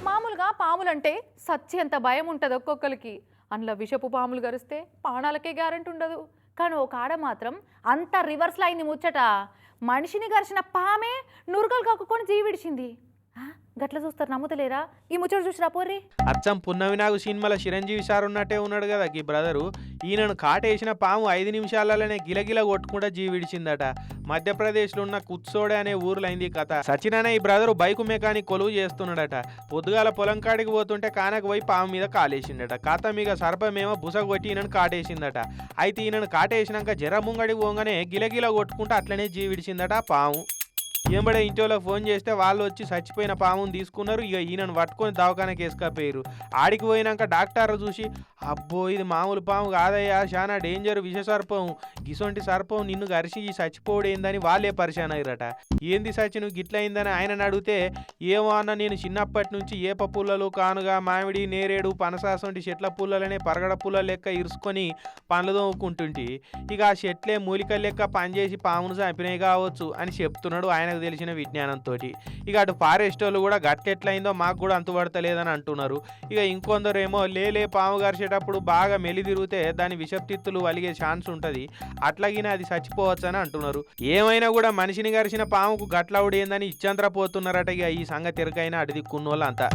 మామూలుగా పాములంటే సచ్చేంత భయం ఉంటుంది ఒక్కొక్కరికి. అందులో విషపు పాములు గరిస్తే ప్రాణాలకే గ్యారెంటీ ఉండదు. కానీ ఒక ఆడ మాత్రం అంత రివర్స్లో అయింది ముచ్చట. మనిషిని గరిచిన పామే నురుగలు కక్కుకొని జీవిడిచింది. గట్ల చూస్తారు, నమ్ముతలేరా? ఈ ముచ్చట చూసిరా పోర్రి. అచ్చం పున్నమి నాగు సినిమాల చిరంజీవి సార్ ఉన్నట్టే ఉన్నాడు కదా ఈ బ్రదరు. ఈయనను కాటేసిన పాము 5 నిమిషాలలోనే గిలగిల కొట్టుకుంటా జీవిడిచిందట. మధ్యప్రదేశ్లో ఉన్న కుత్సోడే అనే ఊర్లో అయింది కథ. సచిన్ ఈ బ్రదరు బైకు మెకానిక్ కొలువు చేస్తున్నాడట. పొద్దుగాల పొలం కాడికి పోతుంటే కానకు పోయి పాము మీద కాలేసిండట. కథ మీద సర్పమేమో బుస కొట్టి ఈయనను కాటేసిందట. అయితే ఈయనను కాటేసినాక జర ముంగడికి పోగానే గిలగిల కొట్టుకుంటా అట్లనే జీవిడిచిందట పాము. ఎంబడే ఇంట్లో ఫోన్ చేస్తే వాళ్ళు వచ్చి చచ్చిపోయిన పాముని తీసుకున్నారు. ఇక ఈయనను పట్టుకొని దవాఖానకి వేసుకపోయారు. ఆడికి పోయినాక డాక్టర్ చూసి, అబ్బో ఇది మామూలు పాము కాదయ్యా, చాలా డేంజర్, విష సర్పం, గిసొంటి సర్పం నిన్ను గరిసి చచ్చిపోవడం ఏందని వాళ్ళే పరిశాన్ అయ్యారట. ఏంది సచి నువ్వు గిట్లయిందని ఆయనను అడిగితే, ఏమో అన్న నేను చిన్నప్పటి నుంచి ఏప పుల్లలు, కానుగా, మామిడి, నేరేడు, పనసాసంటి చెట్ల పుల్లలనే పరగడ పుల్ల లెక్క ఇరుసుకొని పండ్లు తోముకుంటుంటి. ఇక ఆ చెట్లే మూలికల లెక్క పనిచేసి పామును చంపినాయి కావచ్చు అని చెప్తున్నాడు ఆయన తెలిసిన విజ్ఞానంతో. ఇక అటు ఫారెస్ట్ వాళ్ళు కూడా గట్టెట్లయిందో మాకు కూడా అంతుపడతలేదని అంటున్నారు. ఇక ఇంకొందరు ఏమో లేలే పాము గరిచేటప్పుడు బాగా మెలి తిరిగితే దాని విషప్తిత్తులు వలిగే ఛాన్స్ ఉంటుంది, అట్లాగినా అది చచ్చిపోవచ్చు అని అంటున్నారు. ఏమైనా కూడా మనిషిని గరిచిన పాముకు గట్లవుడు ఏందని ఇచ్చంతర పోతున్నారట. ఇక ఈ సంగతి ఎరకైనా అటు దిక్కున్న వాళ్ళంతా.